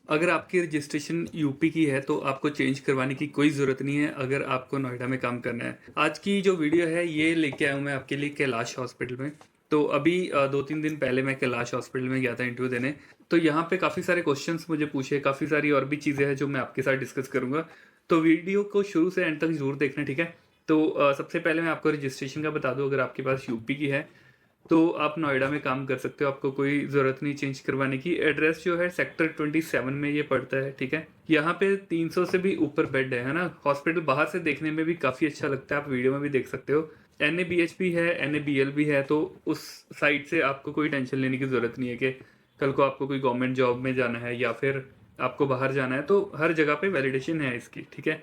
अगर आपकी registration UP की है तो आपको चेंज करवाने की कोई ज़रूरत नहीं है अगर आपको नोएडा में काम करना है। आज की जो वीडियो है ये लेके आया हूँ मैं आपके लिए कैलाश हॉस्पिटल में। तो अभी 2-3 दिन पहले मैं कैलाश हॉस्पिटल में गया था इंटरव्यू देने। तो यहाँ पे काफ़ी सारे क्वेश्चंस मुझे पूछे, काफ़ी सारी और भी चीज़ें हैं जो मैं आपके साथ डिस्कस करूँगा। तो वीडियो को शुरू से एंड तक ज़रूर देखना, ठीक है। तो सबसे पहले मैं आपको रजिस्ट्रेशन का बता दूँ। अगर आपके पास यूपी की है तो आप नोएडा में काम कर सकते हो, आपको कोई ज़रूरत नहीं चेंज करवाने की। एड्रेस जो है सेक्टर 27 में ये पड़ता है, ठीक है। यहाँ पे 300 से भी ऊपर बेड है ना। हॉस्पिटल बाहर से देखने में भी काफ़ी अच्छा लगता है, आप वीडियो में भी देख सकते हो। NABH भी है, NABL भी है, तो उस साइड से आपको कोई टेंशन लेने की ज़रूरत नहीं है कि कल को आपको कोई गवर्नमेंट जॉब में जाना है या फिर आपको बाहर जाना है। तो हर जगह पे वैलिडेशन है इसकी, ठीक है।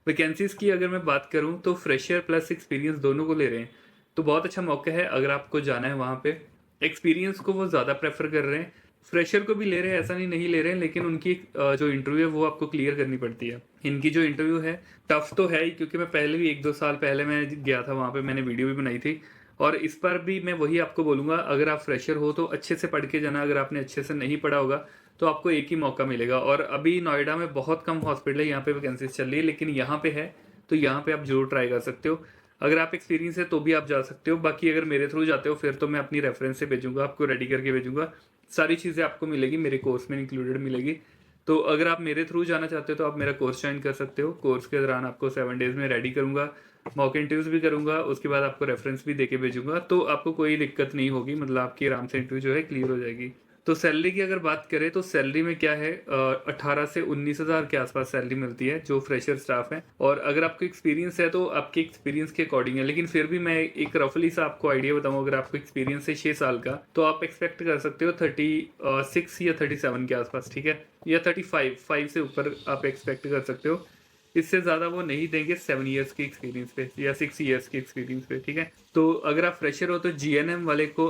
वैकेंसीज की अगर मैं बात करूं तो फ्रेशर प्लस एक्सपीरियंस दोनों को ले रहे हैं। तो बहुत अच्छा मौका है अगर आपको जाना है वहाँ पे। एक्सपीरियंस को वो ज़्यादा प्रेफर कर रहे हैं। फ्रेशर को भी ले रहे हैं, ऐसा नहीं ले रहे हैं, लेकिन उनकी जो इंटरव्यू है वो आपको क्लियर करनी पड़ती है। इनकी जो इंटरव्यू है टफ तो है ही, क्योंकि मैं पहले भी 1-2 साल पहले मैं गया था वहाँ पे, मैंने वीडियो भी बनाई थी। और इस बार भी मैं वही आपको बोलूँगा, अगर आप फ्रेशर हो तो अच्छे से पढ़ के जाना। अगर आपने अच्छे से नहीं पढ़ा होगा तो आपको एक ही मौका मिलेगा। और अभी नोएडा में बहुत कम हॉस्पिटल है यहाँ पे वैकेंसीज चल रही है, लेकिन यहाँ पे है तो यहाँ पे आप जरूर ट्राई कर सकते हो। अगर आप एक्सपीरियंस है तो भी आप जा सकते हो। बाकी अगर मेरे थ्रू जाते हो फिर तो मैं अपनी रेफरेंस से भेजूंगा, आपको रेडी करके भेजूंगा। सारी चीज़ें आपको मिलेगी, मेरे कोर्स में इंक्लूडेड मिलेगी। तो अगर आप मेरे थ्रू जाना चाहते हो तो आप मेरा कोर्स ज्वाइन कर सकते हो। कोर्स के दौरान आपको 7 डेज में रेडी करूंगा, मॉक इंटरव्यूज भी करूंगा, उसके बाद आपको रेफरेंस भी देके भेजूंगा। तो आपको कोई दिक्कत नहीं होगी, मतलब आपकी आराम से इंटरव्यू जो है क्लियर हो जाएगी। तो सैलरी की अगर बात करें तो सैलरी में क्या है, 18 से 19 हज़ार के आसपास सैलरी मिलती है जो फ्रेशर स्टाफ है। और अगर आपको एक्सपीरियंस है तो आपके एक्सपीरियंस के अकॉर्डिंग है, लेकिन फिर भी मैं एक रफली सा आपको आइडिया बताऊं। अगर आपको एक्सपीरियंस है 6 साल का तो आप एक्सपेक्ट कर सकते हो 36 या 37 के आसपास, ठीक है। या 35 से ऊपर आप एक्सपेक्ट कर सकते हो। इससे ज़्यादा वो नहीं देंगे 7 ईयर्स की एक्सपीरियंस पे या 6 ईयर्स की एक्सपीरियंस पे, ठीक है। तो अगर आप फ्रेशर हो तो GNM वाले को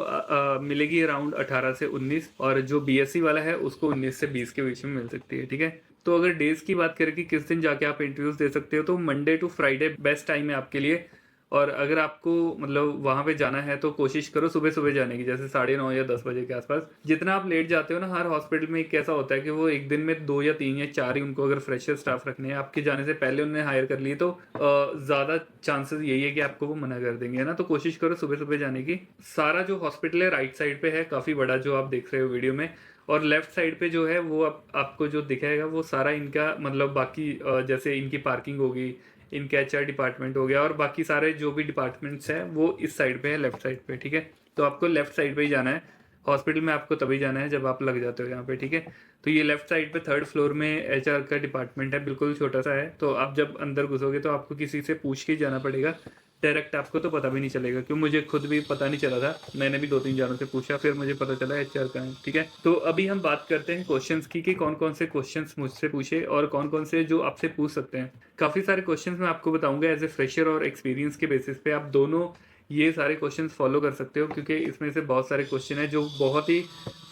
मिलेगी अराउंड 18 से 19, और जो BSc वाला है उसको 19 से 20 के बीच में मिल सकती है, ठीक है। तो अगर डेज की बात करें कि किस दिन जाके आप इंटरव्यूज दे सकते हो, तो Monday to Friday best time है आपके लिए। और अगर आपको मतलब वहाँ पे जाना है तो कोशिश करो सुबह सुबह जाने की, जैसे 9:30 या 10 बजे के आसपास। जितना आप लेट जाते हो ना, हर हॉस्पिटल में एक कैसा होता है कि वो एक दिन में 2 या 3 या 4 ही उनको अगर फ्रेशर स्टाफ रखने हैं, आपके जाने से पहले उन्हें हायर कर लिए, तो ज़्यादा चांसेस यही है कि आपको वो मना कर देंगे, है ना। तो कोशिश करो सुबह सुबह जाने की। सारा जो हॉस्पिटल है राइट साइड पे है, काफ़ी बड़ा जो आप देख रहे हो वीडियो में। और लेफ्ट साइड पे जो है वो आपको जो दिखेगा वो सारा इनका मतलब बाकी जैसे इनकी पार्किंग होगी, इनके HR डिपार्टमेंट हो गया, और बाकी सारे जो भी डिपार्टमेंट्स हैं वो इस साइड पे है, लेफ्ट साइड पे, ठीक है। तो आपको लेफ्ट साइड पे ही जाना है हॉस्पिटल में। आपको तभी जाना है जब आप लग जाते हो यहाँ पे, ठीक है। तो ये लेफ्ट साइड पे 3rd फ्लोर में HR का डिपार्टमेंट है, बिल्कुल छोटा सा है। तो आप जब अंदर घुसोगे तो आपको किसी से पूछ के जाना पड़ेगा, डायरेक्ट आपको तो पता भी नहीं चलेगा। क्यों, मुझे खुद भी पता नहीं चला था, मैंने भी 2-3 जानों से पूछा, फिर मुझे पता चला HR का है, ठीक है। तो अभी हम बात करते हैं क्वेश्चंस की कि कौन कौन से क्वेश्चंस मुझसे पूछे और कौन कौन से जो आपसे पूछ सकते हैं। काफ़ी सारे क्वेश्चंस मैं आपको बताऊंगा एज ए फ्रेशर और एक्सपीरियंस के बेसिस पे। आप दोनों ये सारे क्वेश्चंस फॉलो कर सकते हो, क्योंकि इसमें से बहुत सारे क्वेश्चन है जो बहुत ही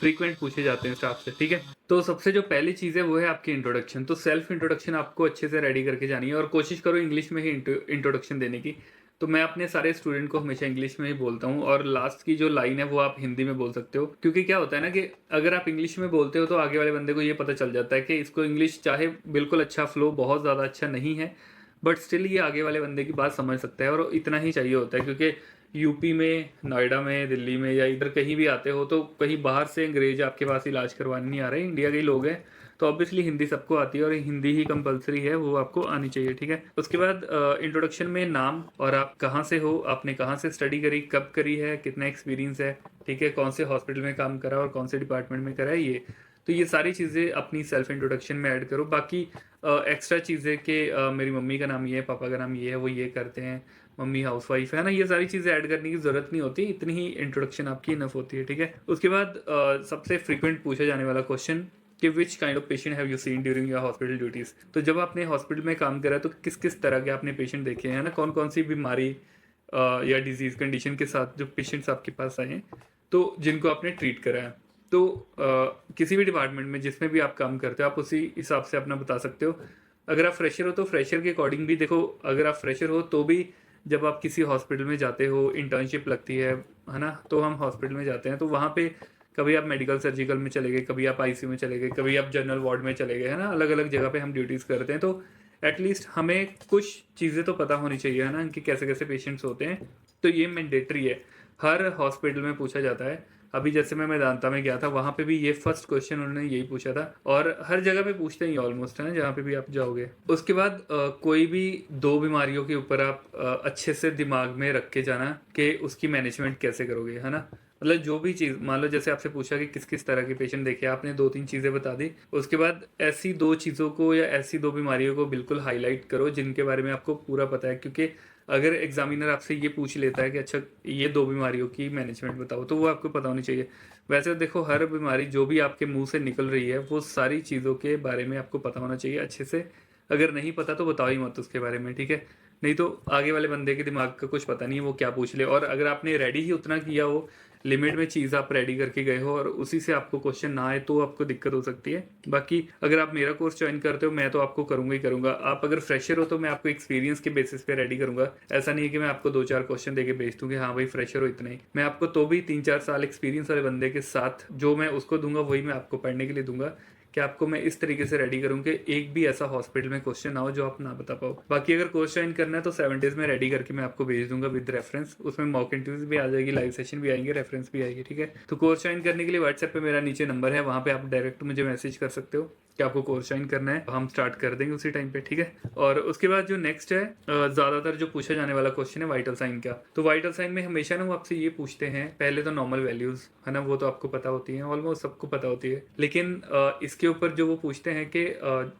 फ्रीक्वेंट पूछे जाते हैं स्टाफ से, ठीक है। तो सबसे जो पहली चीज़ है वो है आपकी इंट्रोडक्शन। तो सेल्फ इंट्रोडक्शन आपको अच्छे से रेडी करके जानी है, और कोशिश करो इंग्लिश में ही इंट्रोडक्शन देने की। तो मैं अपने सारे स्टूडेंट को हमेशा इंग्लिश में ही बोलता हूँ, और लास्ट की जो लाइन है वो आप हिंदी में बोल सकते हो। क्योंकि क्या होता है ना कि अगर आप इंग्लिश में बोलते हो तो आगे वाले बंदे को ये पता चल जाता है कि इसको इंग्लिश चाहे बिल्कुल अच्छा फ्लो बहुत ज़्यादा अच्छा नहीं है, बट स्टिल ये आगे वाले बंदे की बात समझ सकता है। और इतना ही चाहिए होता है, क्योंकि यूपी में, नोएडा में, दिल्ली में या इधर कहीं भी आते हो तो कहीं बाहर से अंग्रेज आपके पास इलाज करवाने नहीं आ रहे, इंडिया के ही लोग हैं। तो ऑब्वियसली हिंदी सबको आती है, और हिंदी ही कंपलसरी है, वो आपको आनी चाहिए, ठीक है। उसके बाद इंट्रोडक्शन में नाम, और आप कहाँ से हो, आपने कहाँ से स्टडी करी, कब करी है, कितना एक्सपीरियंस है, ठीक है, कौन से हॉस्पिटल में काम करा और कौन से डिपार्टमेंट में करा है, ये। तो ये सारी चीज़ें अपनी सेल्फ इंट्रोडक्शन में ऐड करो। बाकी एक्स्ट्रा चीज़ें कि मेरी मम्मी का नाम ये है, पापा का नाम ये है, वो ये करते हैं, मम्मी हाउसवाइफ है ना, ये सारी चीज़ें ऐड करने की ज़रूरत नहीं होती, इतनी ही इंट्रोडक्शन आपकी इनफ होती है, ठीक है। उसके बाद सबसे फ्रीक्वेंट पूछा जाने वाला क्वेश्चन कि which kind of patient have you seen during your hospital duties. तो जब आपने हॉस्पिटल में काम करा तो किस किस तरह के आपने पेशेंट देखे हैं ना, कौन कौन सी बीमारी या डिजीज़ कंडीशन के साथ जो पेशेंट्स आपके पास आए हैं, तो जिनको आपने ट्रीट करा है। तो किसी भी डिपार्टमेंट में जिसमें भी आप काम करते हो आप उसी हिसाब से अपना बता सकते हो। अगर आप फ्रेशर हो तो फ्रेशर के अकॉर्डिंग भी देखो। अगर आप फ्रेशर हो तो भी जब आप किसी हॉस्पिटल में जाते हो, इंटर्नशिप लगती है ना, तो हम हॉस्पिटल में जाते हैं तो वहाँ पे कभी आप मेडिकल सर्जिकल में चले गए, कभी आप आईसीयू में चले गए, कभी आप जनरल वार्ड में चले गए, है ना, अलग अलग जगह पे हम ड्यूटीज़ करते हैं। तो एटलीस्ट हमें कुछ चीज़ें तो पता होनी चाहिए, है ना, कि कैसे कैसे पेशेंट्स होते हैं। तो ये मैंडेटरी है, हर हॉस्पिटल में पूछा जाता है। अभी जैसे मैं मेदांता में गया था, वहाँ पे भी ये फर्स्ट क्वेश्चन उन्होंने यही पूछा था, और हर जगह पे पूछते हैं ऑलमोस्ट, है ना, जहाँ पे भी आप जाओगे। उसके बाद कोई भी दो बीमारियों के ऊपर आप अच्छे से दिमाग में रख के जाना कि उसकी मैनेजमेंट कैसे करोगे, है ना। मतलब जो भी चीज़, मान लो जैसे आपसे पूछा कि किस किस तरह के पेशेंट देखे, आपने दो तीन चीज़ें बता दी, उसके बाद ऐसी दो चीज़ों को या ऐसी दो बीमारियों को बिल्कुल हाईलाइट करो जिनके बारे में आपको पूरा पता है। क्योंकि अगर एग्जामिनर आपसे ये पूछ लेता है कि अच्छा ये दो बीमारियों की मैनेजमेंट बताओ, तो वो आपको पता होनी चाहिए। वैसे देखो, हर बीमारी जो भी आपके मुंह से निकल रही है वो सारी चीज़ों के बारे में आपको पता होना चाहिए अच्छे से। अगर नहीं पता तो बताओ ही मत उसके बारे में, ठीक है। नहीं तो आगे वाले बंदे के दिमाग का कुछ पता नहीं है वो क्या पूछ ले, और अगर आपने रेडी ही उतना किया हो, लिमिट में चीज़ आप रेडी करके गए हो और उसी से आपको क्वेश्चन ना आए, तो आपको दिक्कत हो सकती है। बाकी अगर आप मेरा कोर्स ज्वाइन करते हो, मैं तो आपको करूंगा ही करूंगा। आप अगर फ्रेशर हो तो मैं आपको एक्सपीरियंस के बेसिस पे रेडी करूंगा। ऐसा नहीं है कि मैं आपको दो चार क्वेश्चन देके भेज दूँ कि हाँ भाई फ्रेशर हो इतना ही। मैं आपको तो भी 3-4 साल एक्सपीरियंस वाले बंदे के साथ जो मैं उसको दूंगा वही मैं आपको पढ़ने के लिए दूंगा, कि आपको मैं इस तरीके से रेडी करूँ कि एक भी ऐसा हॉस्पिटल में क्वेश्चन ना हो जो आप ना बता पाओ। बाकी अगर कोर्स ज्वाइन करना है तो 7 डेज में रेडी करके मैं आपको भेज दूंगा विद रेफरेंस। उसमें मॉक इंटरव्यूज भी आ जाएगी, लाइव सेशन भी आएंगे, रेफरेंस भी आएगी, ठीक है। तो कोर्स ज्वाइन करने के लिए व्हाट्सएप पे मेरा नीचे नंबर है, वहाँ पे आप डायरेक्ट मुझे मैसेज कर सकते हो कि आपको कोर्स ज्वाइन करना है, हम स्टार्ट कर देंगे उसी टाइम पे, ठीक है। और उसके बाद जो नेक्स्ट है, ज़्यादातर जो पूछा जाने वाला क्वेश्चन है वाइटल साइन का। तो वाइटल साइन में हमेशा ना वो आपसे ये पूछते हैं, पहले तो नॉर्मल वैल्यूज़, है ना, वो तो आपको पता होती हैं, ऑलमोस्ट सबको पता होती है। लेकिन इसके ऊपर जो वो पूछते हैं कि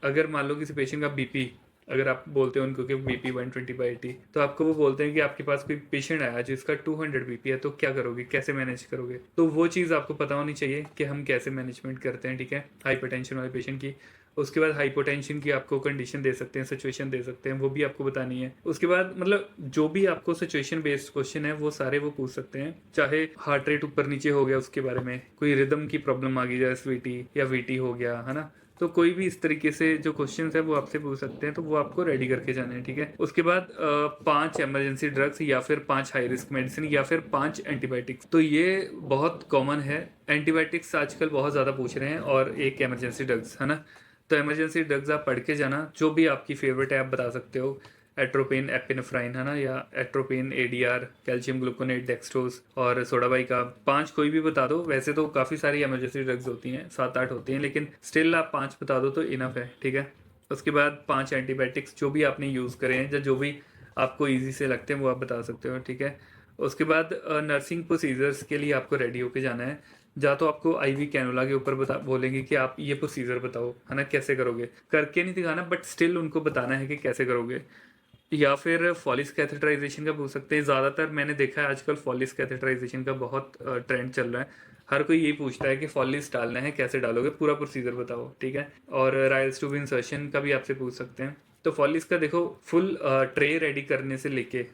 अगर मान लो किसी पेशेंट का बीपी, अगर आप बोलते हो उनको कि बीपी 120/80, तो आपको वो बोलते हैं कि आपके पास कोई पेशेंट आया जिसका 200 बीपी है, तो क्या करोगे, कैसे मैनेज करोगे। तो वो चीज़ आपको पता होनी चाहिए कि हम कैसे मैनेजमेंट करते हैं, ठीक है, हाइपरटेंशन वाले पेशेंट की। उसके बाद हाइपोटेंशन की आपको कंडीशन दे सकते हैं, सिचुएशन दे सकते हैं, वो भी आपको बतानी है। उसके बाद मतलब जो भी आपको सिचुएशन बेस्ड क्वेश्चन है वो सारे वो पूछ सकते हैं। चाहे हार्ट रेट ऊपर नीचे हो गया उसके बारे में, कोई रिदम की प्रॉब्लम आ गई जैसे स्वीटी या वीटी हो गया, है ना, तो कोई भी इस तरीके से जो क्वेश्चन है वो आपसे पूछ सकते हैं, तो वो आपको रेडी करके जाना है, ठीक है। उसके बाद 5 इमरजेंसी ड्रग्स या फिर 5 हाई रिस्क मेडिसिन या फिर 5 एंटीबायोटिक्स, तो ये बहुत कॉमन है। एंटीबायोटिक्स आजकल बहुत ज़्यादा पूछ रहे हैं, और एक इमरजेंसी ड्रग्स, है ना। तो इमरजेंसी ड्रग्स आप पढ़ के जाना, जो भी आपकी फेवरेट है आप बता सकते हो, एट्रोपिन, एपिनेफ्राइन, है ना, या atropine, ADR, calcium gluconate, dextrose और सोडाबाई का 5 कोई भी बता दो। वैसे तो काफ़ी सारी इमरजेंसी ड्रग्स होती हैं, 7-8 होती हैं, लेकिन स्टिल आप 5 बता दो तो इनफ है, ठीक है। उसके बाद 5 एंटीबायोटिक्स जो भी आपने यूज़ करे हैं या जो भी आपको ईजी से लगते हैं वो आप बता सकते हो, ठीक है। उसके बाद नर्सिंग प्रोसीजर्स के लिए आपको रेडी होके जाना है। या तो आपको आईवी कैनुला के ऊपर बता बोलेंगे कि आप ये प्रोसीजर बताओ, है ना, कैसे करोगे, करके नहीं दिखाना बट स्टिल उनको बताना है कि कैसे करोगे। या फिर फॉलिस कैथेटराइजेशन का पूछ सकते हैं। ज़्यादातर मैंने देखा है आजकल फॉलिस कैथेटराइजेशन का बहुत ट्रेंड चल रहा है। हर कोई यही पूछता है कि फॉलिस डालना है, कैसे डालोगे, पूरा प्रोसीजर बताओ, ठीक है। और राइल्स ट्यूब इंसर्शन का भी आपसे पूछ सकते हैं। तो फॉलिस का देखो, फुल ट्रे रेडी करने से लेके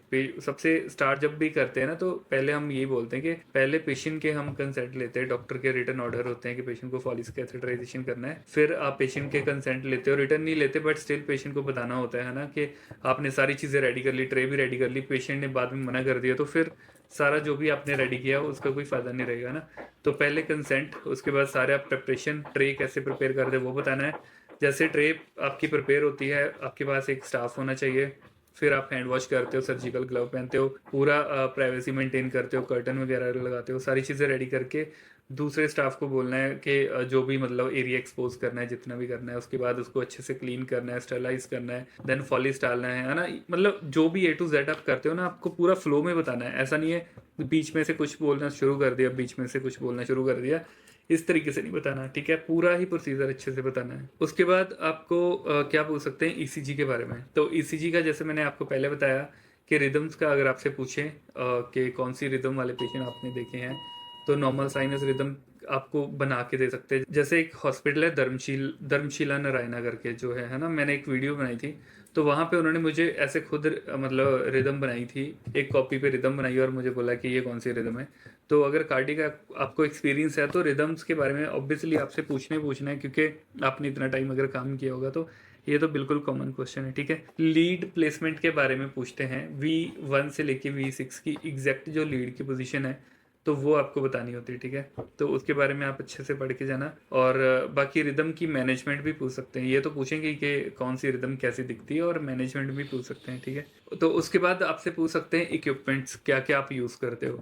सबसे स्टार्ट जब भी करते हैं ना, तो पहले हम यही बोलते हैं कि पहले पेशेंट के हम कंसेंट लेते हैं, डॉक्टर के रिटर्न ऑर्डर होते हैं कि पेशेंट को फॉलिस कैथेटराइजेशन करना है। फिर आप पेशेंट के कंसेंट लेते हो, रिटर्न नहीं लेते बट स्टिल पेशेंट को बताना होता है ना, कि आपने सारी चीज़ें रेडी कर ली, ट्रे भी रेडी कर ली, पेशेंट ने बाद में मना कर दिया, तो फिर सारा जो भी आपने रेडी किया उसका कोई फ़ायदा नहीं रहेगा ना। तो पहले कंसेंट, उसके बाद सारे आप प्रिपरेशन, ट्रे कैसे प्रिपेयर करते हैं वो बताना है। जैसे ट्रे आपकी प्रिपेयर होती है, आपके पास एक स्टाफ होना चाहिए। फिर आप हैंड वॉश करते हो, सर्जिकल ग्लव पहनते हो, पूरा प्राइवेसी मेंटेन करते हो, कर्टन वगैरह लगाते हो, सारी चीज़ें रेडी करके दूसरे स्टाफ को बोलना है कि जो भी मतलब एरिया एक्सपोज करना है, जितना भी करना है, उसके बाद उसको अच्छे से क्लीन करना है, स्टरलाइज करना है, देन फॉलिस डालना है ना। मतलब जो भी A to Z आप करते हो ना, आपको पूरा फ्लो में बताना है। ऐसा नहीं है बीच में से कुछ बोलना शुरू कर दिया, बीच में से कुछ बोलना शुरू कर दिया, इस तरीके से नहीं बताना, ठीक है। पूरा ही प्रोसीजर अच्छे से बताना है। उसके बाद आपको क्या पूछ सकते हैं, ईसीजी के बारे में। तो ईसीजी का जैसे मैंने आपको पहले बताया कि रिदम्स का अगर आपसे पूछें कि कौन सी रिदम वाले पेशेंट आपने देखे हैं, तो नॉर्मल साइनस रिदम आपको बना के दे सकते हैं। जैसे एक हॉस्पिटल है धर्मशिला नारायणा करके जो है ना, मैंने एक वीडियो बनाई थी, तो वहाँ पे उन्होंने मुझे ऐसे खुद मतलब रिदम बनाई थी, एक कॉपी पे रिदम बनाई और मुझे बोला कि ये कौन सी रिदम है। तो अगर कार्डिक का आपको एक्सपीरियंस है तो रिदम्स के बारे में ऑब्वियसली आपसे पूछना है, क्योंकि आपने इतना टाइम अगर काम किया होगा, तो ये तो बिल्कुल कॉमन क्वेश्चन है, ठीक है। लीड प्लेसमेंट के बारे में पूछते हैं, V1 से लेके V6 की एग्जैक्ट जो लीड की पोजीशन है तो वो आपको बतानी होती है, ठीक है। तो उसके बारे में आप अच्छे से पढ़ के जाना। और बाकी रिदम की मैनेजमेंट भी पूछ सकते हैं, ये तो पूछेंगे कि कौन सी रिदम कैसी दिखती है, और मैनेजमेंट भी पूछ सकते हैं, ठीक है। तो उसके बाद आपसे पूछ सकते हैं इक्विपमेंट्स क्या क्या आप यूज़ करते हो।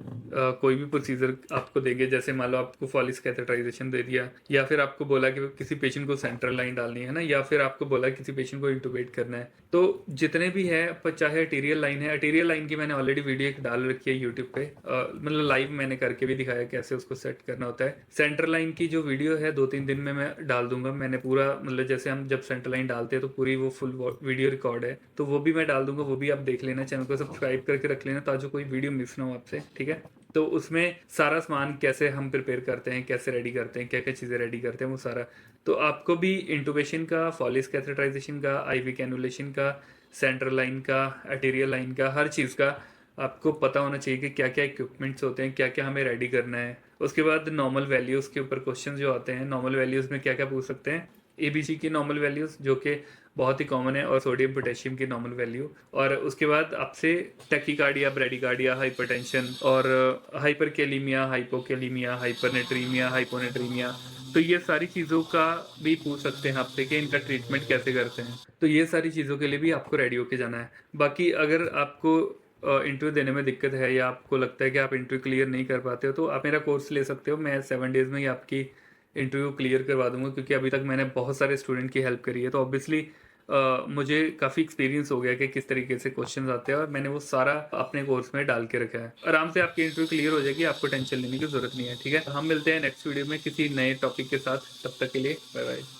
कोई भी प्रोसीजर आपको देंगे, जैसे मान लो आपको फॉलिस कैथेटराइजेशन दे दिया, या फिर आपको बोला कि किसी पेशेंट को सेंट्रल लाइन डालनी है ना, या फिर आपको बोला किसी पेशेंट को इंटुबेट करना है। तो जितने भी है, पर चाहे अर्टीरियल लाइन है, अर्टीरियल लाइन की मैंने ऑलरेडी वीडियो एक डाल रखी है यूट्यूब पे, मतलब लाइव मैंने करके भी दिखाया कैसे उसको सेट करना होता है। सेंट्रल लाइन की जो वीडियो है 2-3 दिन में मैं डाल दूंगा, मैंने पूरा मतलब जैसे हम जब सेंट्रल लाइन डालते हैं तो पूरी वो फुल वीडियो रिकॉर्ड है, तो वो भी मैं डाल दूंगा, वो भी आप देख लेना। चैनल को सब्सक्राइब करके रख लेना ताकि कोई वीडियो मिस ना हो आपसे, ठीक है। तो उसमें सारा सामान कैसे हम प्रिपेयर करते हैं, कैसे रेडी करते हैं, क्या क्या चीज़ें रेडी करते हैं, वो सारा। तो आपको भी इंटुबेशन का, फॉलिस कैथेटराइजेशन का, आईवी कैनुलेशन का, सेंट्रल लाइन का, अर्टीरियल लाइन का, हर चीज़ का आपको पता होना चाहिए कि क्या क्या इक्विपमेंट्स होते हैं, क्या क्या हमें रेडी करना है। उसके बाद नॉर्मल वैल्यूज़ के ऊपर क्वेश्चन जो आते हैं, नॉर्मल वैल्यूज़ में क्या क्या पूछ सकते हैं, एबीसी की नॉर्मल वैल्यूज़ जो कि बहुत ही कॉमन है, और सोडियम पोटेशियम की नॉर्मल वैल्यू। और उसके बाद आपसे टैकीकार्डिया, ब्रेडिकार्डिया, हाइपरटेंशन, और हाइपरकेलीमिया, हाइपोकेलीमिया, हाइपरनेट्रीमिया, हाइपोनेट्रीमिया, तो ये सारी चीज़ों का भी पूछ सकते हैं आपसे कि इनका ट्रीटमेंट कैसे करते हैं। तो ये सारी चीज़ों के लिए भी आपको रेडी होके जाना है। बाकी अगर आपको इंटरव्यू देने में दिक्कत है, या आपको लगता है कि आप इंटरव्यू क्लियर नहीं कर पाते हो, तो आप मेरा कोर्स ले सकते हो। मैं 7 डेज़ में ही आपकी इंटरव्यू क्लियर करवा दूंगा, क्योंकि अभी तक मैंने बहुत सारे स्टूडेंट की हेल्प करी है। तो ऑब्वियसली मुझे काफ़ी एक्सपीरियंस हो गया कि किस तरीके से क्वेश्चन आते हैं, और मैंने वो सारा अपने कोर्स में डाल के रखा है। आराम से आपकी इंटरव्यू क्लियर हो जाएगी, आपको टेंशन लेने की जरूरत नहीं है, ठीक है। हम मिलते हैं नेक्स्ट वीडियो में किसी नए टॉपिक के साथ, तब तक के लिए बाय बाय।